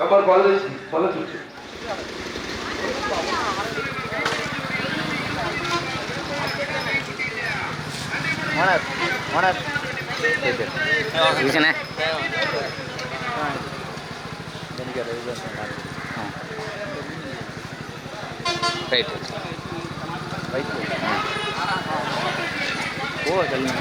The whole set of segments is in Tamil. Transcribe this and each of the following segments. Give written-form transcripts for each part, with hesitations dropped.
நம்பர் 15 ஓனர் ஓனர் இதுக்குண்ணே ரைட் ரைட் ஓ சொல்லுங்க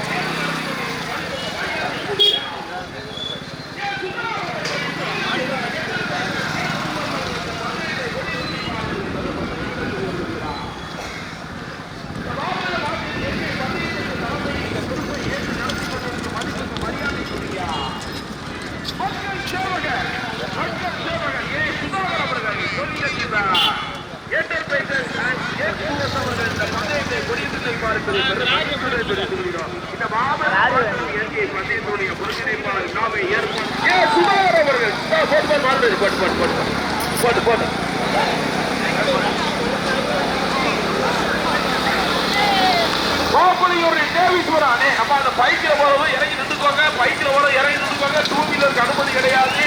பைக்கில் போறது இறங்கி நின்றுக்கோங்க, பைக்கில் போறது இறங்கி நின்றுக்கோங்க. டூ வீலருக்கு அனுமதி கிடையாது.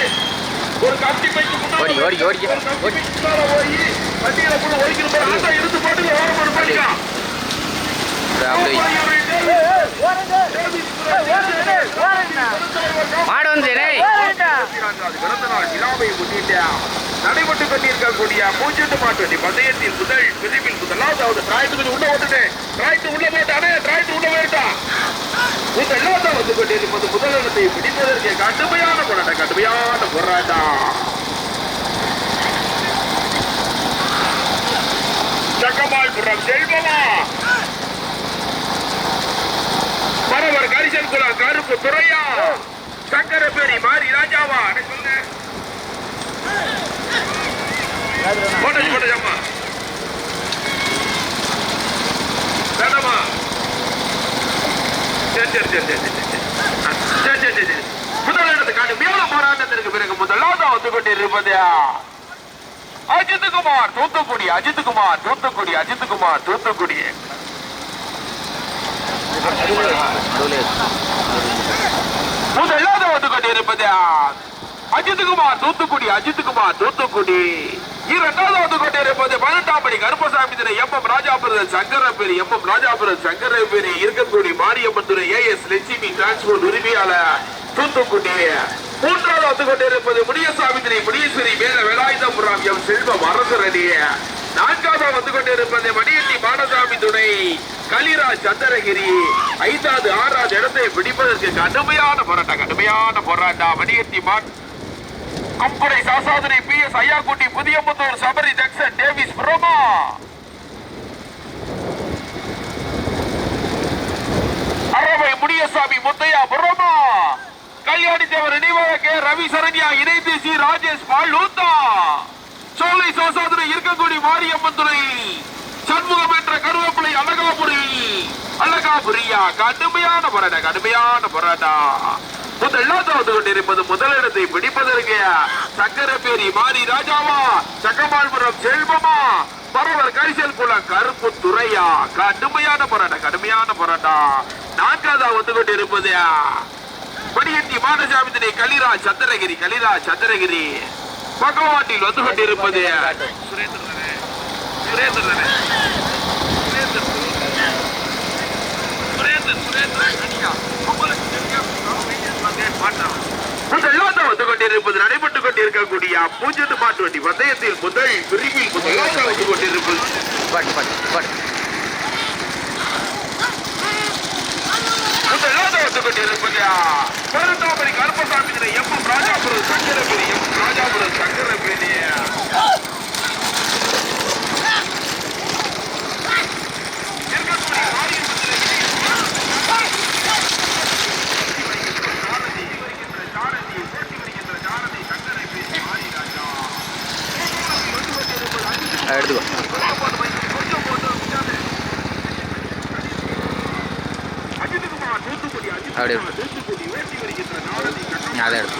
ஒரு கட்டி பைக்கு ஓடி ஓடி ஓடி போய் வண்டியில கூட ஒழிக்கணும். ஆட்டோ எடுத்து போட்டு ஓரம் பண்ணிக்கலாம். மாடு வந்து நடைபெற்று கொண்டிருக்கக்கூடிய மூஞ்செட்டு மாட்டு பந்தயத்தில் முதல் பிரிவில் முதலாவது டிராய்ட்டு உள்ள ஓட்டுட்டு டிராய்ட்டு உள்ள போட்டானே, டிராய்ட்டு உள்ள போயிட்டா முதலாவது வந்து கொண்டிருப்பது முதலிடத்தை பிடிப்பதற்கு கடுமையான போராட்டம். சக்கமால்புரம் செல்வமா பரவர் கரிசல் குளம் கருப்பு துறையா சங்கரபேரி மாரி ராஜாவா சொல்லுங்க. போட்டோம்மா வேண்டாமா? சரி முதலிடத்தை கடுமையான போராட்டத்திற்கு பிறகு முதலாவது வந்து கொண்டிருப்பது அஜித்குமார் தூத்துக்குடி. முதலாவது வந்து கொண்டிருப்பது அஜித்குமார் தூத்துக்குடி. இரண்டாவது வந்து கொண்டிருப்பது 18ஆம் படி கருப்பசாமி திரை எம் ராஜாபுரம் சங்கரபேரி இருக்கக்கூடிய மாரியம்மன் துறை ஏஎஸ் லட்சுமி டிரான்ஸ்போர்ட் உரிமையாளர் தூத்துக்குடி. மூன்றாவது வந்து கொண்டிருப்பது முனியசாமி திரை முனீஸ்வரி மேல வேலாயுதபுரம் எம் செல்வம் அரசரணி. நான்காவது வந்து கொண்டிருப்பது மணியட்டி மாடசாமி துணை கலிராஜ் சந்திரகிரி. ஐந்தாவது ஆறாவது இடத்தை பிடிப்பதற்கு கடுமையான போராட்டம். மணியட்டி கம்புரை சாசாதுரை PS Ayyakutti Puthiyamuthur Sabari junction Davis புரோமா. அரவை முனியசாமி முத்தையா புரோமா. கல்யாணி தேவர் நினைவாக ரவி சரண்யா இணைந்து சி ராஜேஷ் பாலூத்தா. சோலை சாசாதுரை இருக்கக்கூடிய மாரியம்மன் துறை சண்முகம் என்ற கருவேப்பிலை அழகாபுரியா. கடுமையான போராட்டம். முதலாவது கொண்டிருப்பது முதலிடத்தை பிடிப்பதற்கு சக்கரபேரி மாரி ராஜாவா சக்கமால்புரம் செல்வமா பரவர் கரிசல் குளம் கருப்பு துறையா. கடுமையான போராட்டம். நான்காவது வந்து கொண்டிருப்பது மணியட்டி மாடசாமி திரை கலிராஜ் சந்திரகிரி. பகவாட்டில் வந்து கொண்டிருப்பது வந்து கொண்டிருப்பது நடைபெற்றுக் கொண்டிருக்கக்கூடிய பூஜ்ஜியம் மாட்டு வண்டி பந்தயத்தில் முதல் பிரிவில் முதலாக வந்து கொண்டிருப்பது பெருந்தாமரை கருப்பசாமி எம் ராஜாபுரம் சங்கரபேரி அப்படியே அதை எடுத்து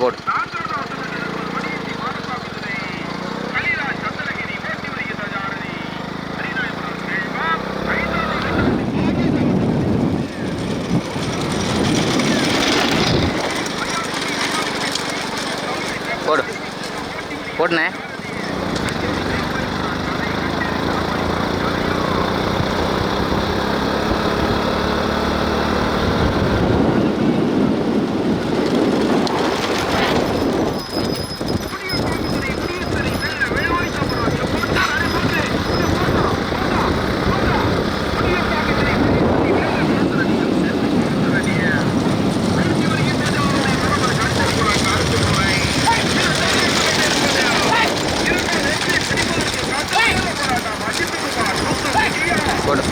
போடு. போட்டுனே போடு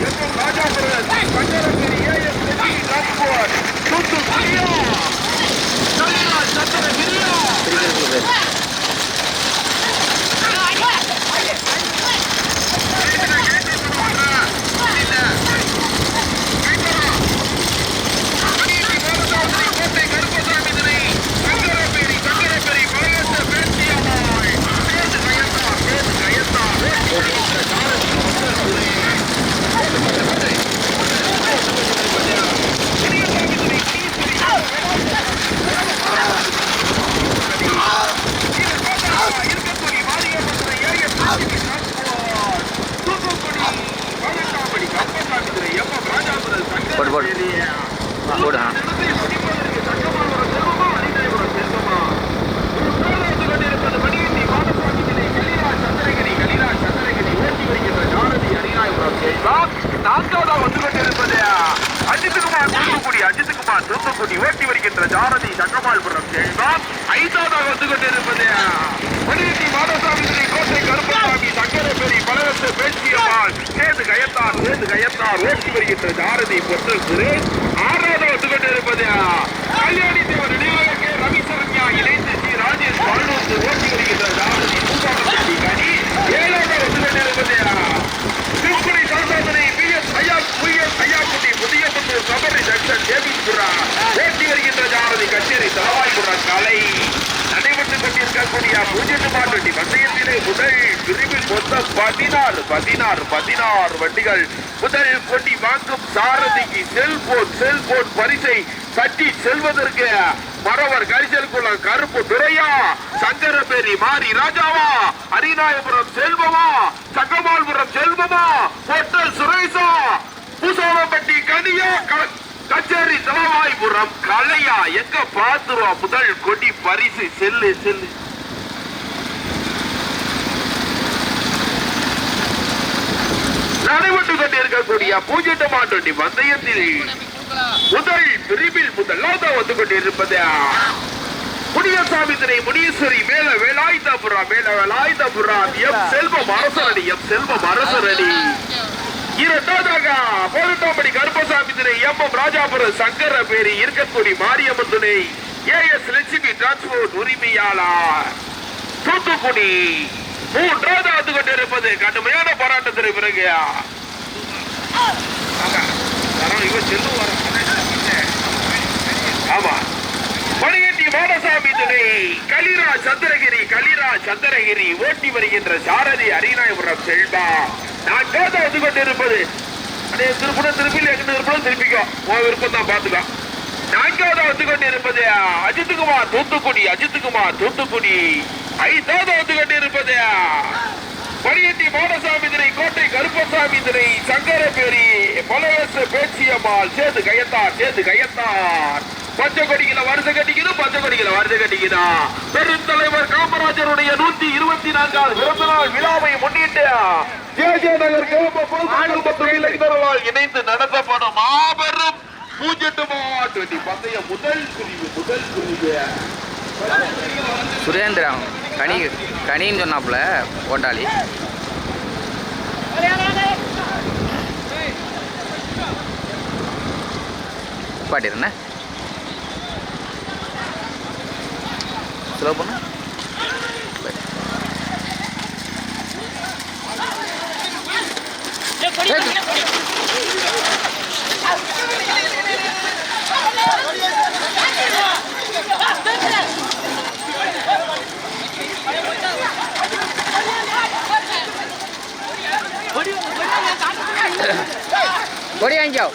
போடு போடு போடு நான்காவதாக வந்து கொண்டிருப்பது அஜித்குமார் தூத்துக்குடி ஓட்டி வருகின்ற ஜாரதி சங்கமால்புரம் ஜெயபாப். ஐந்தாவதாக வந்து கொண்டிருப்பது மணியட்டி மாதசாமி கோட்டை கருப்பசாமி சங்கரபேரி பலவத்து பேச்சியம்மாள் சேது கயத்தார் ஓட்டி வருகின்ற ஜாரதி பொற்றல் சுரேஷ். ஆறாவதாக வந்து கொண்டிருப்பது கல்யாணி தேவர் நினைவகே ரவி சரண்யா இணைந்து ஸ்ரீ ராஜேஷ் பழனூர் ஓட்டி வருகின்ற ஜாரதி பூபாபதி கனி. ஏழாவதாக வந்து கொண்டிருப்பது திருக்குடி சாசாதனை பிஎஸ் ஐயாக்குடி புதியபுத்தூர் சபரி ஜங்ஷன் தேவிபுரா ஓட்டி வருகின்ற ஜாரதி கச்சேரி தலவாய்புரா கலை. நடைபெற்றுக் கொண்டிருக்கக்கூடிய 0-2 பந்தயத்திலே முதல் பிரிவில் மொத்தம் 16 வண்டிகள். முதல் கொடி வாங்கும் சாரதிக்கு செல்போன் பரிசை தட்டி செல்வதற்கு மறவர் கரிசல்குளம் கருப்பு துரையா, சங்கரபேரி மாரி ராஜாவா, அரிநாயபுரம் செல்வமா, சங்கமால்புரம் செல்வமா, பொட்டல் சுரேஷா, பூசாவப்பட்டி கனியா, கச்சேரி தலவாய்புரம் கலையா. எங்க பாத்துருவா முதல் கொடி பரிசு செல்லு. நடைபெற்றுக் கொண்டிருக்கக்கூடிய 0-2 பந்தயத்தில் முதல் பிரிவில் முதலாவது வந்து கொண்டிருப்பது முனியசாமி திரை முனீஸ்வரி மேல வேலாயுதபுரம் எம் செல்வம் அரசரடி. இரண்டாவதாக 18 கருப்பசாமி திரை எம் ராஜாபுரம் சங்கரபேரி இருக்கக்கூடிய மாரியம்மன் துணை ஏஎஸ் லட்சுமி டிரான்ஸ்போர்ட் உரிமையாளர் தூத்துக்குடி. மூன்றாவது வந்து கொண்டிருப்பது கடுமையான போராட்டத்திற்கு பிறகு ஆமா மணியட்டி மாடசாமி துணை கலிரா சந்திரகிரி ஓட்டி வருகின்ற சாரதி அரிநாயபுரம் செல்வா. நான்காவது வந்து கொண்டிருப்பது திருப்பிக்கோ விருப்பம் தான் பாத்துக்கோ. நான்காவது வந்து கொண்டிருப்பது அஜித்குமார் தூத்துக்குடி. ஐந்தாவது வந்து கொண்டிருப்பது மணியட்டி மாடசாமி திரை கோட்டை கருப்பசாமி திரை சங்கரபேரி பலவச பேச்சியம்மாள் சேது கயத்தார். பச்சை கொடிகளை வருஷ கட்டிக்கணும். பெருந்தலைவர் காமராஜருடைய 124வது பிறந்த நாள் விழாவை முன்னிட்டு நகர் இணைந்து நடத்தப்படும் மாபெரும் 0-2 பந்தய முதல் பிரிவு சுரேந்திரா கனின்னு சொன்னாப்புல ஓட்டாளி. பாட்டிருந்தேன் ஸ்லோ பண்ணு. கொடி வாங்கிக்கோ.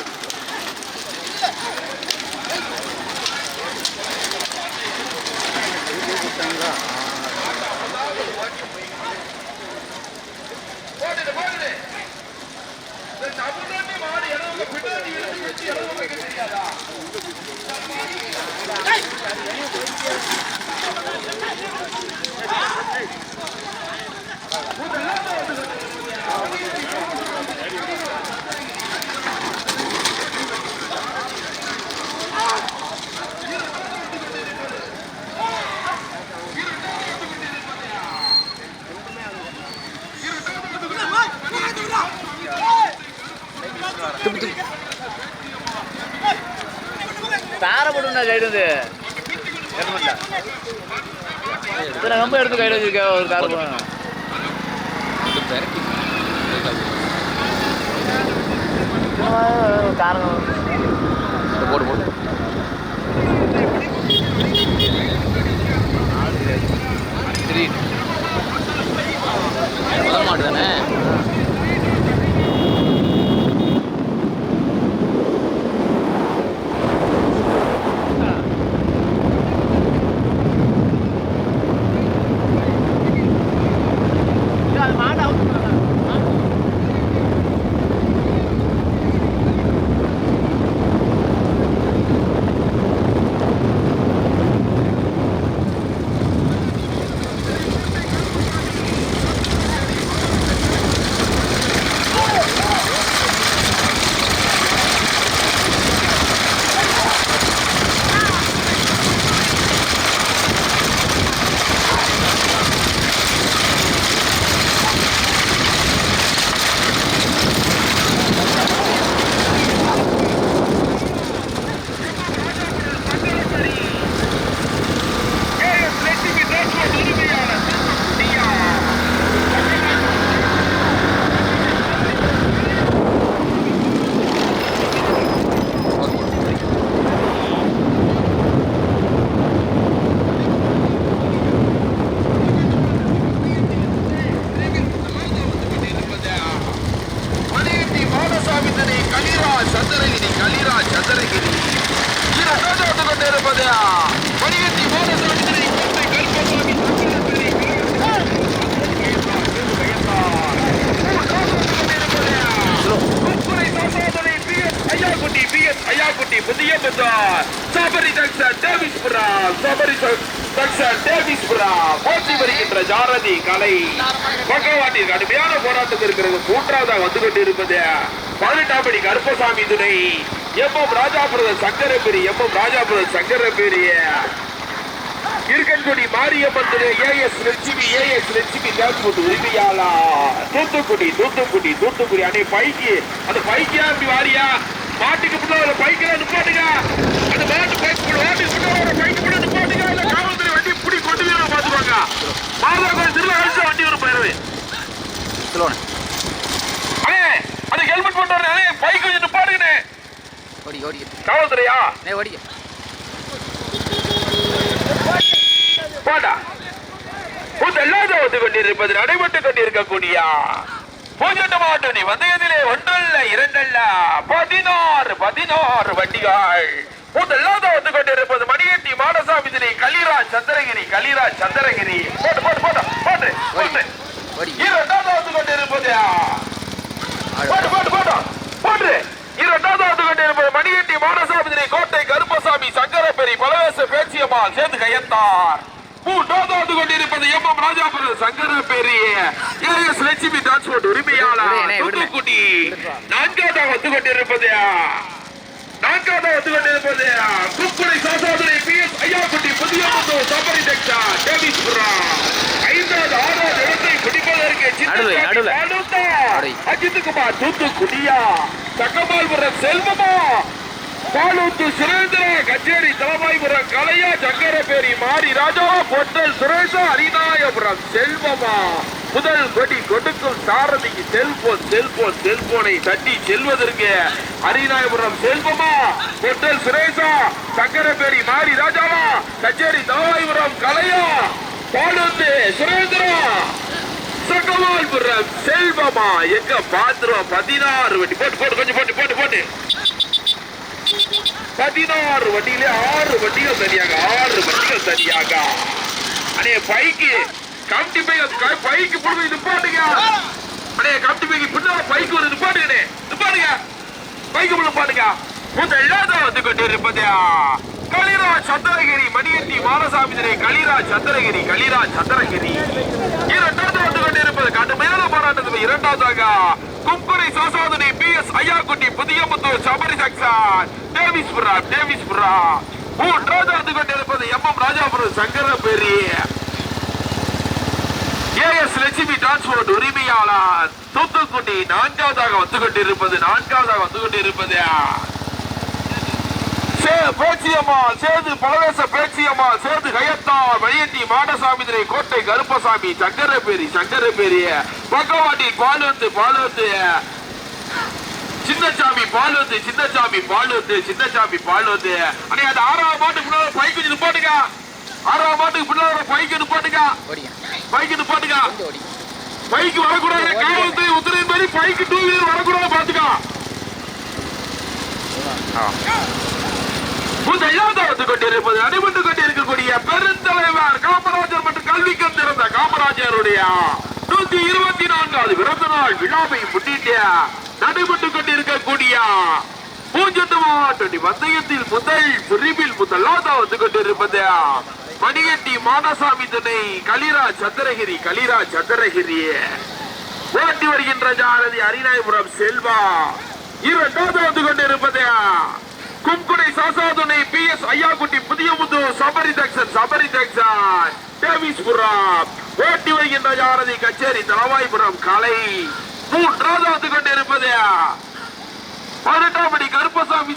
போட்டுடு போட்டுடு இந்த தமிழ்நாட்டு மாடு எவ்வளவு பின்னாடி இருந்து வச்சு எவ்வளவு வைக்க தெரியாதா தாரப்படும் கைடு வந்து இத்தனை கம்பு எடுத்து கைடு வச்சிருக்க ஒரு கார் காரணம் போட்டு போட்டு முதல் மாட்டு தானே ஜாரதி கலை பகவானின் கடுமையான போராட்டத்தில் இருக்கிறது. மூன்றாவதாக வந்து கொண்டிருப்பது 18ஆம் படி கருப்பசாமி துணை எம் ராஜாபுரம் சங்கரபேரி ராஜாபுரம் சங்கரபேரி இருக்கன்குடி மாரியம்மன் துணை ஏஎஸ் லட்சுமி டிரான்ஸ்போர்ட் உரிமையாளர் தூத்துக்குடி அன்னை பைக்கு அந்த பைக்கியா அப்படி வாரியா மாட்டுக்கு முன்னாடி பைக்கெல்லாம் நிப்பாட்டுங்க. அந்த மாட்டு பைக்கு மாட்டுக்கு முன்னாடி பைக்கு முன்னாடி நிப்பாட்டுங்க. இல்ல காவல்துறை வண்டி புடி கொண்டு போய் பாத்துவாங்க. மாதவர்கள் திருவிழா அழிச்ச வண்டி ஒரு போயிருவே அது ஹெல்மெட் போட்டு வரேன் பைக் கொஞ்சம் நிப்பாட்டுங்கண்ணே. காவல்துறையா பாடா எல்லாரும் வந்து கொண்டிருப்பது நடைபெற்றுக் கொண்டிருக்கக்கூடிய பூஜ்ஜியம் மாவட்டம் வந்ததிலே ஒன்றல்ல இரண்டல்ல 16 வண்டிகள் முதலாவது வந்து கொண்டிருப்பது மணியட்டி மாடசாமி திணை கலிராஜ் சந்திரகிரி போட்டு இரண்டாவது வந்து கொண்டிருப்பது இரண்டாவது வந்து கொண்டிருப்பது மணியட்டி மாடசாமி திணை கோட்டை கருப்பசாமி சங்கரபேரி பலவேச பேச்சியம்மாள் சேர்ந்து கையத்தார். மூன்றாவது வந்து கொண்டிருப்பது M Rajapuram Sankaraperi AS Lakshmi transport உரிமையாளர் தூத்துக்குடி. நான்காவதாக வந்து கொண்டிருப்பது குக்குடை சாசாதுரை பிஎஸ் ஐயாக்குட்டி புதிய சபரி டெக்டா டேவிஸ்புரா. ஐந்தாவது ஆறாவது இடத்தை பிடிப்பதற்கு அஜித்குமார் தூத்துக்குடியா. சக்கமால்புரம் செல்வமா பாலூத்து சுரேந்திரா கச்சேரி தலவாய்புரம் கலையா சங்கரபேரி மாரி ராஜா பொட்டல் சுரேஷா அரிநாயபுரம் செல்வமா. முதல் கொடி கொடுக்கும் சாரதிக்கு செல்போனை தட்டி செல்வதற்கு அரிநாயபுரம் செல்வமா பொட்டல் சுரேஷா சங்கரபேரி மாரி ராஜாவா கச்சேரி தலவாய்புரம் கலையா பாலூத்து சுரேந்திரா சக்கமால்புரம் செல்வமா. எங்க பாத்துருவோம் 16 வண்டி போட்டு கொஞ்சம் போட்டு 16 வண்டியிலே 6 வண்டிகள் சரியாக அண்ணே பைக்கு கமிட்டி பைக்கு புடுமை நிப்பாட்டுங்க. அடே கம்பி பைக்கு பின்னால பைக்கு ஒரு நிப்பாட்டுங்க நிப்பாட்டுங்க பைக்கு உள்ள பாட்டுங்க முதலாவது வந்து கொண்டிருப்பது களிராஜ் சந்திரகிரி மணியட்டி மாலசாமி திரை களிராஜ் சந்திரகிரி இரண்டாவது வந்து கொண்டிருப்பது கடுமையான போராட்டத்தில் இரண்டாவதாக கும்புரை சோசாதனை PS ஐயாக்குட்டி புதியமுத்தூர் சபரி சக்சன் டேவிஸ்புரா மூன்றாவது வந்து கொண்டிருப்பது MM Rajapuram Sankaraperi AS Lakshmi transport உரிமையாளர் தூத்துக்குடி நான்காவதாக வந்து கொண்டிருப்பது பேச்சியம்மாள் சேது பலவேச பேச்சியம்மாள் சேது கயத்தார் மணியட்டி மாடசாமி திரை கோட்டை கருப்பசாமி சங்கரபேரி பக்கவாட்டி பாலுவத்து சின்னசாமி பாலுவத்து அண்ணே அந்த 6ஆவது மாட்டுக்கு முன்னால பைக்கு நிப்பாட்டுங்க 6ஆவது மாட்டுக்கு பின்னால பைக்கு நிப்பாட்டுங்க பைக்கு வரக்கூடாது காவல்துறை உத்தரவின் படி பைக்கு 2 வீலர் வரக்கூடாது பாத்துக்கா முதலாவது கொண்டிருப்பது அடிபட்டு கொண்டிருக்கக்கூடிய பெருந்தலைவர் காமராஜர் மற்றும் கல்விக்கு திறந்த காமராஜருடைய 124வது பிறந்த நாள் விழாவை முன்னிட்டு நடைபெற்று கொண்டிருக்கக்கூடிய பூஜ்ஜியம் மாவட்ட வந்தயத்தில் முதலாவது வந்து கொண்டிருப்பது மணியட்டி மாடசாமி துணை களிராஜ் சந்திரகிரி ஓட்டி வருகின்ற ஜாரதி அரிநாயபுரம் செல்வா இரண்டாவது வந்து கொண்டிருப்பது கும்குடை சாசாதுணை PS ஐயாக்குட்டி புதியமுத்தூர் சபரி தக்சன் டேவிஸ்புரம் ஓட்டி வருகின்ற ஜாரதி கச்சேரி தலவாய்புரம் கலை மூன்றாவது வந்து கொண்டிருப்பது 18 கருப்பசாமி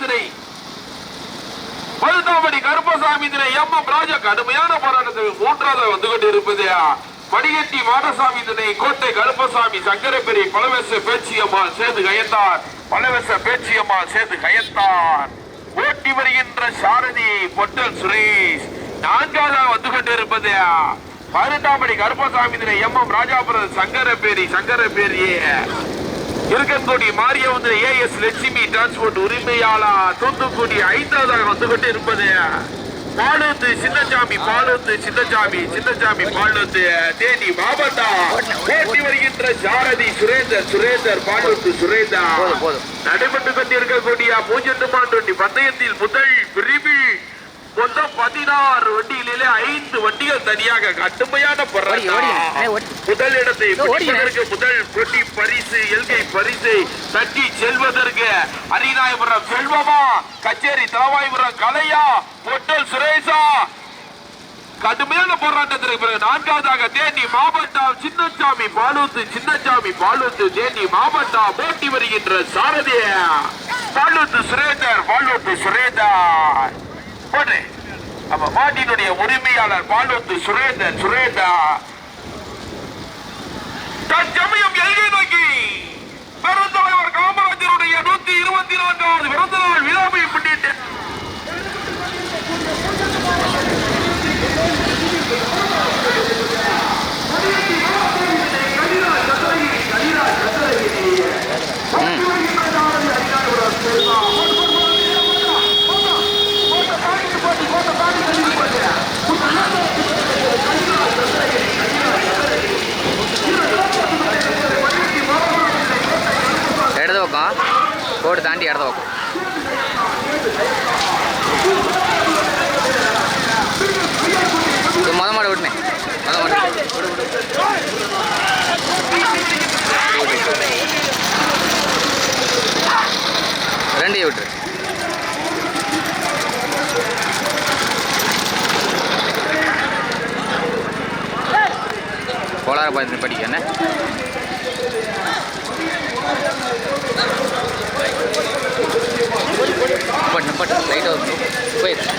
திரை MM ராஜா கடுமையான போராட்டத்தில் மூன்றாவது வந்து கொண்டிருப்பது மணியட்டி மாடசாமி திரை கோட்டை கருப்பசாமி சங்கரபெரி பலவேச பேச்சியம்மாள் சேது கயத்தார் ஓட்டி வருகின்ற சாரதி பொட்டல் சுரேஷ் நான்காவதாக வந்து கொண்டிருப்பது 18 கருப்பசாமி திரை MM ராஜாபுரம் சங்கரபேரி இருக்கன்குடி மாரியவந்த AS லட்சுமி டிரான்ஸ்போர்ட் உரிமையாளர் தூத்துக்குடி 5ஆவதாக வந்து கொண்டிருப்பது பாலுத்து சின்னசாமி தேனி மாவட்டம் ஓட்டி வருகின்ற சாரதி சுரேந்தர் நடைபெற்று கொண்டிருக்கக்கூடிய 0 பந்தயத்தில் முதல் பிரிவில் மொத்தம் 16 வண்டிகளிலே 5 வண்டிகள் தனியாக கடுமையான முதல் இடத்தை முதல் போட்டி பரிசு எல்கை பரிசை தட்டி செல்வதற்கு அரிநாயபுரம் செல்வமா கச்சேரி தலவாய்புரம் கலையா பொட்டல் சுரேஷா கடுமையான போராட்டத்திற்கு பிறகு 4ஆவதாக தேனி மாவட்டம் சின்னசாமி பாலுத்து தேனி மாவட்டம் போட்டி வருகின்ற சாரதி பாலுத்து சுரேந்தர் மாட்டினுடைய உரிமையாளர் பாலுத்து சுரேந்தர் தற்சமயம் எல்கை நோக்கி பெருந்தலைவர் காமராஜருடைய 124வது பிறந்த நாள் விழாவை முன்னிட்டு இடது பக்கம் கோடு தாண்டி இடது பக்கம் மொத மாடு விட்டுனேன் ரெண்டையும் விட்டுரு கோளார பார்த்து படிக்க என்ன பட்டு லைட்டாக போயிடுச்சு